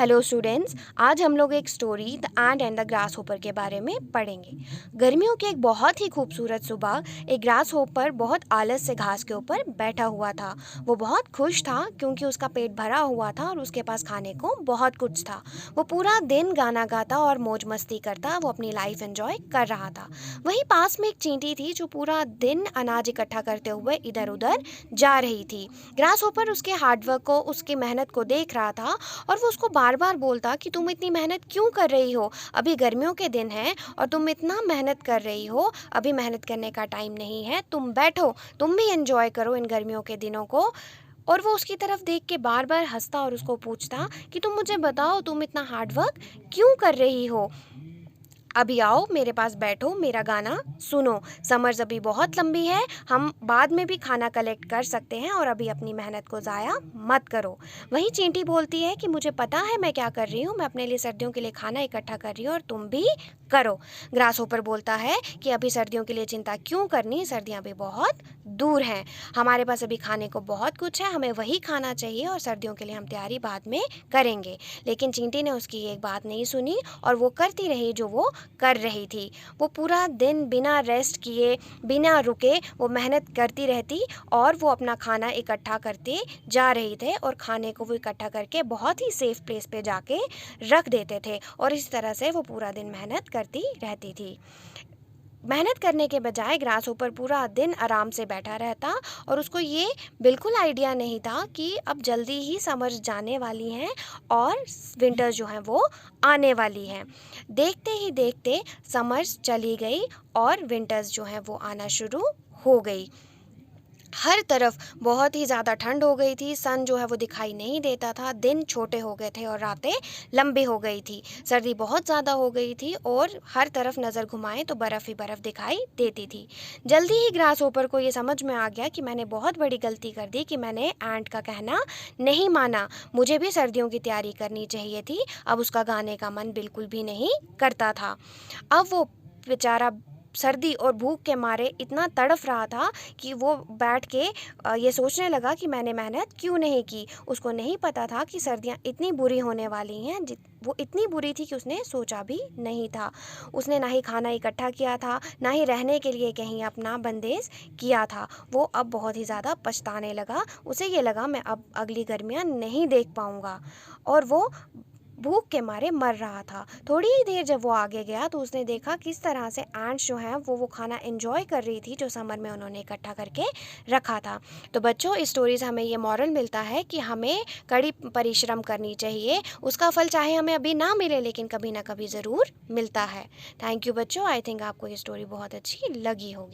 Hello students, आज हम लोग एक story the ant and the grass hopper के बारे में पढ़ेंगे। गर्मियों की एक बहुत ही खूबसूरत सुबह एक ग्रास होपर बहुत आलस से घास के ऊपर बैठा हुआ था। वो बहुत खुश था क्योंकि उसका पेट भरा हुआ था और उसके पास खाने को बहुत कुछ था। वो पूरा दिन गाना गाता और मौज मस्ती करता, वो अपनी लाइफ एंजॉय कर रहा था। वहीं पास में एक चींटी थी जो पूरा दिन अनाज इकट्ठा करते हुए इधर उधर जा रही थी। ग्रास होपर उसके हार्डवर्क को, उसकी मेहनत को देख रहा था और वो उसको बार बार बोलता कि तुम इतनी मेहनत क्यों कर रही हो, अभी गर्मियों के दिन हैं और तुम इतना मेहनत कर रही हो, अभी मेहनत करने का टाइम नहीं है, तुम बैठो, तुम भी एंजॉय करो इन गर्मियों के दिनों को। और वो उसकी तरफ देख के बार बार हंसता और उसको पूछता कि तुम मुझे बताओ, तुम इतना हार्डवर्क क्यों कर रही हो, अभी आओ मेरे पास बैठो, मेरा गाना सुनो। समर्स अभी बहुत लंबी है, हम बाद में भी खाना कलेक्ट कर सकते हैं और अभी अपनी मेहनत को ज़ाया मत करो। वहीं चींटी बोलती है कि मुझे पता है मैं क्या कर रही हूँ, मैं अपने लिए सर्दियों के लिए खाना इकट्ठा कर रही हूँ और तुम भी करो। ग्रास होपर बोलता है कि अभी सर्दियों के लिए चिंता क्यों करनी, सर्दियाँ भी बहुत दूर हैं, हमारे पास अभी खाने को बहुत कुछ है, हमें वही खाना चाहिए और सर्दियों के लिए हम तैयारी बाद में करेंगे। लेकिन चींटी ने उसकी एक बात नहीं सुनी और वो करती रही जो वो कर रही थी। वो पूरा दिन बिना रेस्ट किए, बिना रुके वो मेहनत करती रहती और वो अपना खाना इकट्ठा करते जा रही थे और खाने को वो इकट्ठा करके बहुत ही सेफ प्लेस पे जाके रख देते थे और इस तरह से वो पूरा दिन मेहनत करती रहती थी। मेहनत करने के बजाय ग्रास होपर पूरा दिन आराम से बैठा रहता और उसको ये बिल्कुल आइडिया नहीं था कि अब जल्दी ही समर्स जाने वाली हैं और विंटर्स जो हैं वो आने वाली हैं। देखते ही देखते समर्स चली गई और विंटर्स जो हैं वो आना शुरू हो गई। हर तरफ बहुत ही ज़्यादा ठंड हो गई थी, सन जो है वो दिखाई नहीं देता था, दिन छोटे हो गए थे और रातें लंबी हो गई थी। सर्दी बहुत ज़्यादा हो गई थी और हर तरफ नज़र घुमाएं तो बर्फ़ ही बर्फ़ दिखाई देती थी। जल्दी ही ग्रास होपर को ये समझ में आ गया कि मैंने बहुत बड़ी गलती कर दी कि मैंने एंट का कहना नहीं माना, मुझे भी सर्दियों की तैयारी करनी चाहिए थी। अब उसका गाने का मन बिल्कुल भी नहीं करता था। अब वो बेचारा सर्दी और भूख के मारे इतना तड़फ रहा था कि वो बैठ के ये सोचने लगा कि मैंने मेहनत क्यों नहीं की। उसको नहीं पता था कि सर्दियाँ इतनी बुरी होने वाली हैं, वो इतनी बुरी थी कि उसने सोचा भी नहीं था। उसने ना ही खाना इकट्ठा किया था, ना ही रहने के लिए कहीं अपना बंदेज किया था। वो अब बहुत ही ज़्यादा पछताने लगा, उसे ये लगा मैं अब अगली गर्मियाँ नहीं देख पाऊँगा और वो भूख के मारे मर रहा था। थोड़ी ही देर जब वो आगे गया तो उसने देखा किस तरह से एंट्स जो हैं वो खाना एंजॉय कर रही थी जो समर में उन्होंने इकट्ठा करके रखा था। तो बच्चों, इस स्टोरी से हमें ये मॉरल मिलता है कि हमें कड़ी परिश्रम करनी चाहिए, उसका फल चाहे हमें अभी ना मिले लेकिन कभी ना कभी ज़रूर मिलता है। थैंक यू बच्चों, आई थिंक आपको ये स्टोरी बहुत अच्छी लगी होगी।